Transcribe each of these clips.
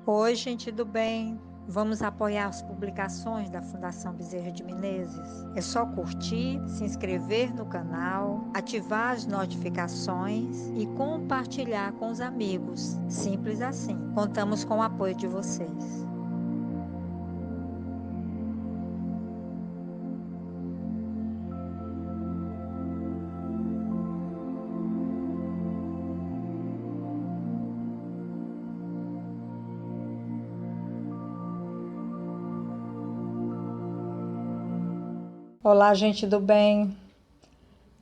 Oi, gente do bem. Vamos apoiar as publicações da Fundação Bezerra de Menezes? É só curtir, se inscrever no canal, ativar as notificações e compartilhar com os amigos. Simples assim. Contamos com o apoio de vocês. Olá, gente do bem.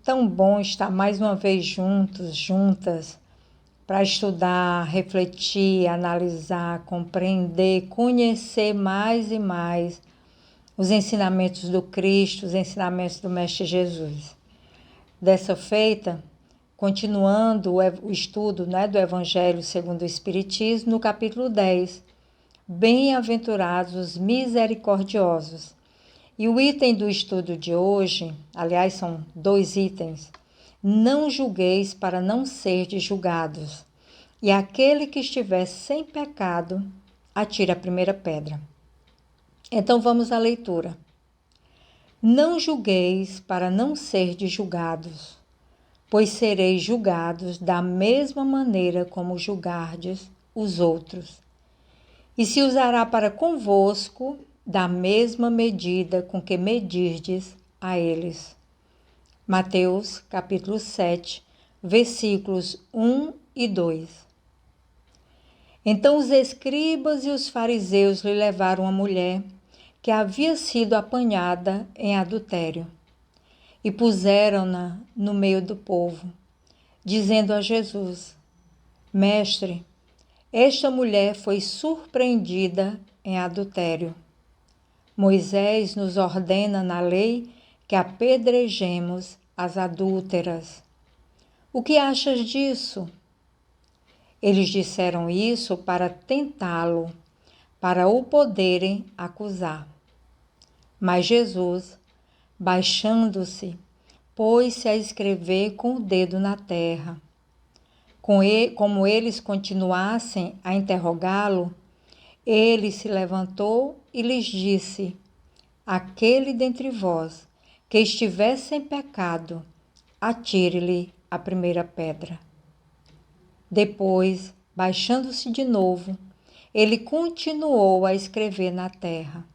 Tão bom estar mais uma vez juntos, juntas, para estudar, refletir, analisar, compreender, conhecer mais e mais os ensinamentos do Cristo, os ensinamentos do Mestre Jesus. Dessa feita, continuando o estudo do Evangelho segundo o Espiritismo, no capítulo 10, Bem-aventurados os misericordiosos. E o item do estudo de hoje, aliás, são 2 itens, não julgueis para não serdes julgados, e aquele que estiver sem pecado, atire a primeira pedra. Então vamos à leitura. Não julgueis para não serdes julgados, pois sereis julgados da mesma maneira como julgardes os outros. E se usará para convosco da mesma medida com que medirdes a eles. Mateus, capítulo 7, versículos 1 e 2. Então os escribas e os fariseus lhe levaram a mulher que havia sido apanhada em adultério e puseram-na no meio do povo, dizendo a Jesus: Mestre, esta mulher foi surpreendida em adultério. Moisés nos ordena na lei que apedrejemos as adúlteras. O que achas disso? Eles disseram isso para tentá-lo, para o poderem acusar. Mas Jesus, baixando-se, pôs-se a escrever com o dedo na terra. Como eles continuassem a interrogá-lo, ele se levantou e lhes disse: Aquele dentre vós que estiver sem pecado, atire-lhe a primeira pedra. Depois, baixando-se de novo, ele continuou a escrever na terra.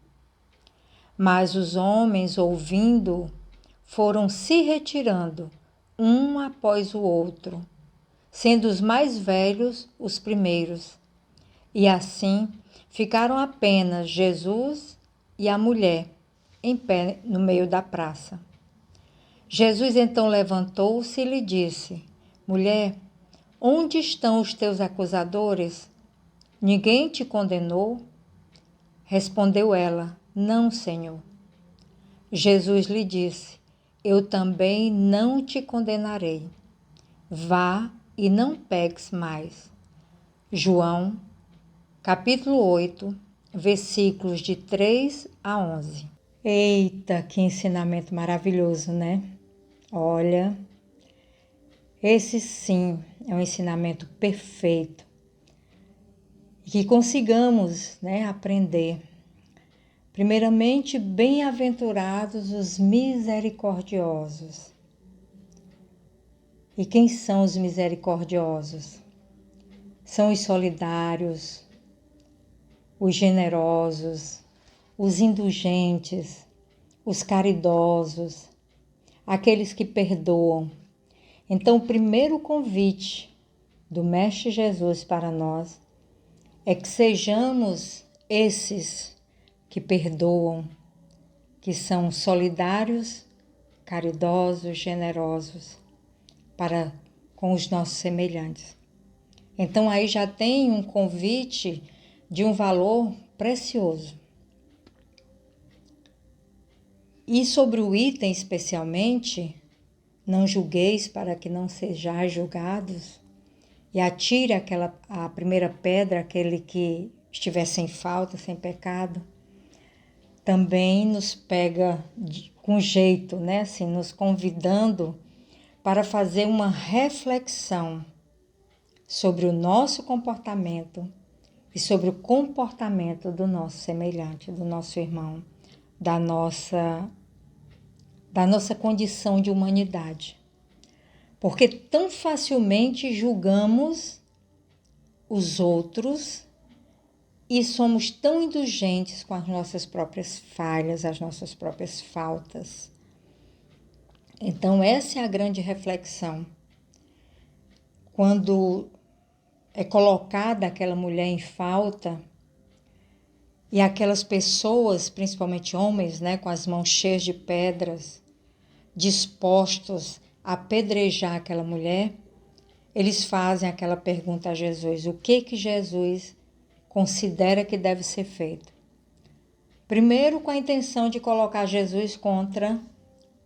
Mas os homens, ouvindo, foram se retirando, um após o outro, sendo os mais velhos os primeiros. E assim ficaram apenas Jesus e a mulher em pé no meio da praça. Jesus então levantou-se e lhe disse: Mulher, onde estão os teus acusadores? Ninguém te condenou? Respondeu ela: Não, Senhor. Jesus lhe disse: Eu também não te condenarei. Vá e não peques mais. João, capítulo 8, versículos de 3 a 11. Eita, que ensinamento maravilhoso, né? Olha, esse sim é um ensinamento perfeito. E que consigamos, aprender. Primeiramente, bem-aventurados os misericordiosos. E quem são os misericordiosos? São os solidários, os generosos, os indulgentes, os caridosos, aqueles que perdoam. Então, o primeiro convite do Mestre Jesus para nós é que sejamos esses que perdoam, que são solidários, caridosos, generosos para com os nossos semelhantes. Então, aí já tem um convite de um valor precioso. E sobre o item especialmente, não julgueis para que não sejais julgados, e atire a primeira pedra, aquele que estiver sem falta, sem pecado, também nos pega com jeito, assim, nos convidando para fazer uma reflexão sobre o nosso comportamento e sobre o comportamento do nosso semelhante, do nosso irmão, da nossa condição de humanidade. Porque tão facilmente julgamos os outros e somos tão indulgentes com as nossas próprias falhas, as nossas próprias faltas. Então, essa é a grande reflexão. Quando é colocada aquela mulher em falta e aquelas pessoas, principalmente homens, né, com as mãos cheias de pedras, dispostos a apedrejar aquela mulher, eles fazem aquela pergunta a Jesus: o que Jesus considera que deve ser feito? Primeiro, com a intenção de colocar Jesus contra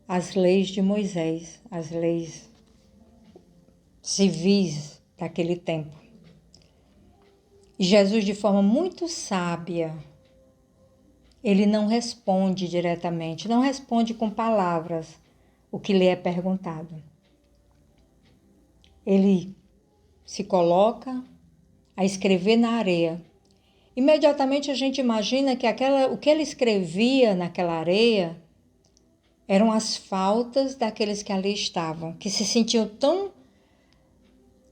as leis de Moisés, as leis civis daquele tempo. E Jesus, de forma muito sábia, ele não responde diretamente, não responde com palavras o que lhe é perguntado. Ele se coloca a escrever na areia. Imediatamente a gente imagina que o que ele escrevia naquela areia eram as faltas daqueles que ali estavam, que se sentiam tão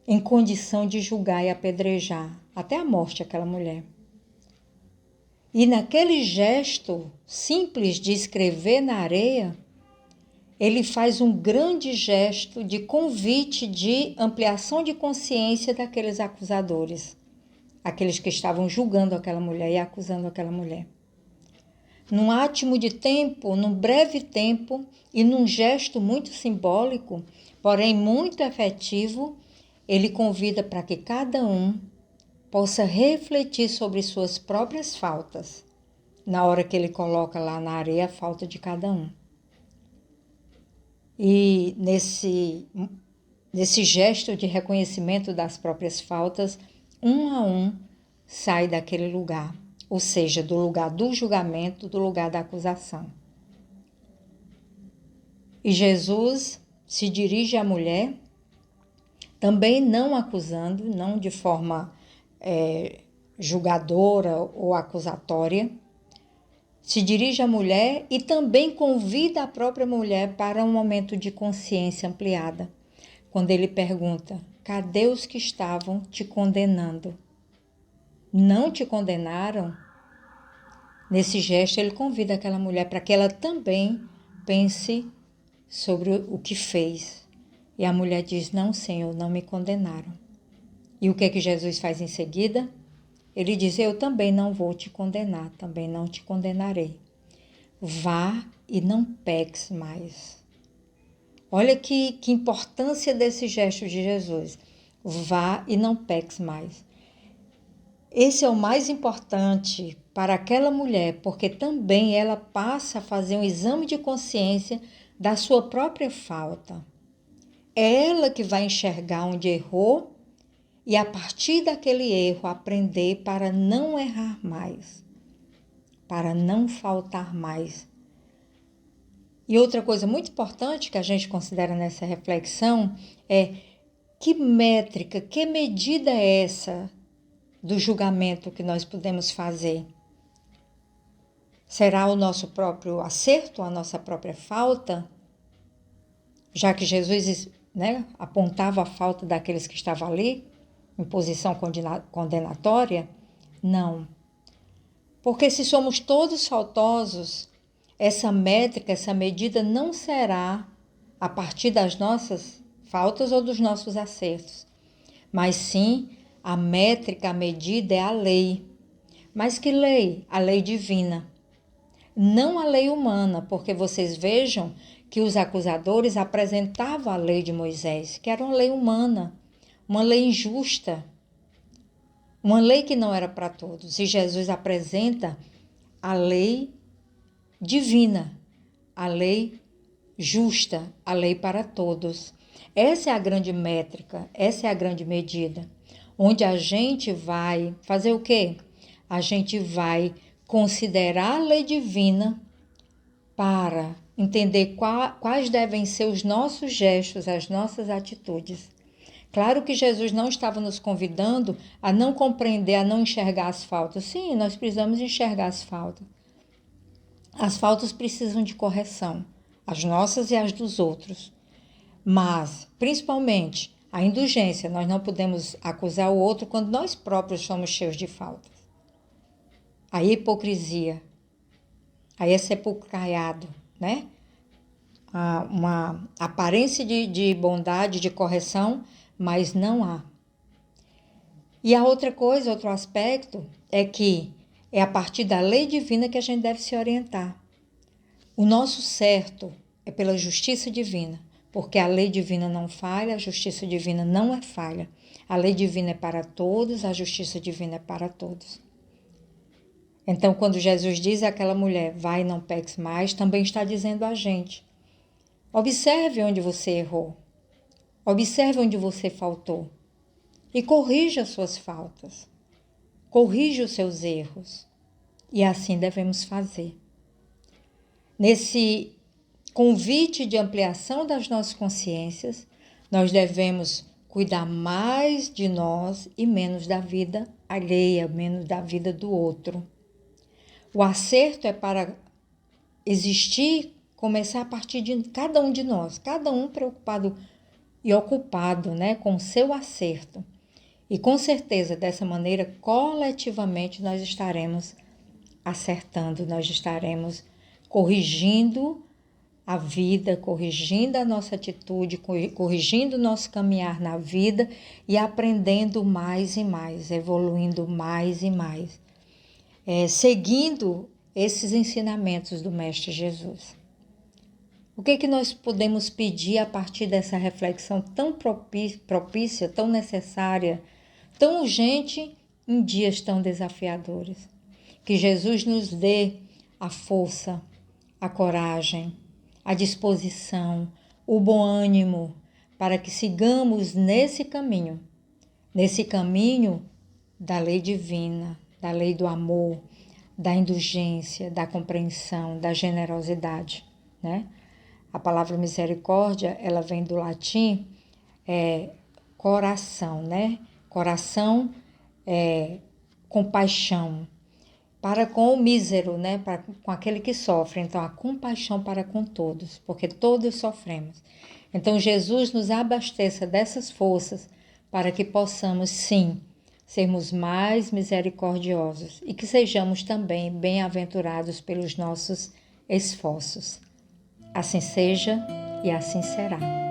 em condição de julgar e apedrejar até a morte aquela mulher. E naquele gesto simples de escrever na areia, ele faz um grande gesto de convite, de ampliação de consciência daqueles acusadores, aqueles que estavam julgando aquela mulher e acusando aquela mulher. Num átimo de tempo, num breve tempo e num gesto muito simbólico, porém muito efetivo, ele convida para que cada um possa refletir sobre suas próprias faltas, na hora que ele coloca lá na areia a falta de cada um. E nesse gesto de reconhecimento das próprias faltas, um a um sai daquele lugar, ou seja, do lugar do julgamento, do lugar da acusação. E Jesus se dirige à mulher, também não acusando, não de forma julgadora ou acusatória, se dirige à mulher e também convida a própria mulher para um momento de consciência ampliada, quando ele pergunta: cadê os que estavam te condenando? Não te condenaram? Nesse gesto, ele convida aquela mulher para que ela também pense sobre o que fez. E a mulher diz: não, Senhor, não me condenaram. E o que é que Jesus faz em seguida? Ele diz: eu também não vou te condenar, também não te condenarei. Vá e não peques mais. Olha que importância desse gesto de Jesus. Vá e não peques mais. Esse é o mais importante para aquela mulher, porque também ela passa a fazer um exame de consciência da sua própria falta. É ela que vai enxergar onde errou e, a partir daquele erro, aprender para não errar mais, para não faltar mais. E outra coisa muito importante que a gente considera nessa reflexão é: que métrica, que medida é essa do julgamento que nós podemos fazer? Será o nosso próprio acerto, a nossa própria falta? Já que Jesus, apontava a falta daqueles que estavam ali, em posição condenatória? Não. Porque se somos todos faltosos, essa métrica, essa medida não será a partir das nossas faltas ou dos nossos acertos, mas sim a métrica, a medida é a lei. Mas que lei? A lei divina. Não a lei humana, porque vocês vejam que os acusadores apresentavam a lei de Moisés, que era uma lei humana, uma lei injusta, uma lei que não era para todos. E Jesus apresenta a lei divina, a lei justa, a lei para todos. Essa é a grande métrica, essa é a grande medida, onde a gente vai fazer o quê? A gente vai considerar a lei divina para entender quais devem ser os nossos gestos, as nossas atitudes. Claro que Jesus não estava nos convidando a não compreender, a não enxergar as faltas. Sim, nós precisamos enxergar as faltas. As faltas precisam de correção, as nossas e as dos outros. Mas, principalmente, a indulgência. Nós não podemos acusar o outro quando nós próprios somos cheios de faltas. A hipocrisia, aí é sepulcraiado, né? Uma aparência de bondade, de correção, mas não há. E a outra coisa, outro aspecto, é que é a partir da lei divina que a gente deve se orientar. O nosso certo é pela justiça divina, porque a lei divina não falha, a justiça divina não é falha. A lei divina é para todos, a justiça divina é para todos. Então, quando Jesus diz àquela mulher, vai e não peques mais, também está dizendo a gente, observe onde você errou, observe onde você faltou e corrija as suas faltas, corrija os seus erros. E assim devemos fazer. Nesse convite de ampliação das nossas consciências, nós devemos cuidar mais de nós e menos da vida alheia, menos da vida do outro. O acerto é para existir, começar a partir de cada um de nós, cada um preocupado e ocupado, né, com o seu acerto. E com certeza, dessa maneira, coletivamente, nós estaremos acertando, nós estaremos corrigindo a vida, corrigindo a nossa atitude, corrigindo o nosso caminhar na vida e aprendendo mais e mais, evoluindo mais e mais, seguindo esses ensinamentos do Mestre Jesus. O que nós podemos pedir a partir dessa reflexão tão propícia, tão necessária, tão urgente em dias tão desafiadores? Que Jesus nos dê a força, a coragem, a disposição, o bom ânimo, para que sigamos nesse caminho da lei divina, da lei do amor, da indulgência, da compreensão, da generosidade, né? A palavra misericórdia, ela vem do latim coração, né? Coração é compaixão. Para com o mísero, né? Com aquele que sofre. Então, a compaixão para com todos, porque todos sofremos. Então, Jesus nos abasteça dessas forças para que possamos, sim, sermos mais misericordiosos e que sejamos também bem-aventurados pelos nossos esforços. Assim seja e assim será.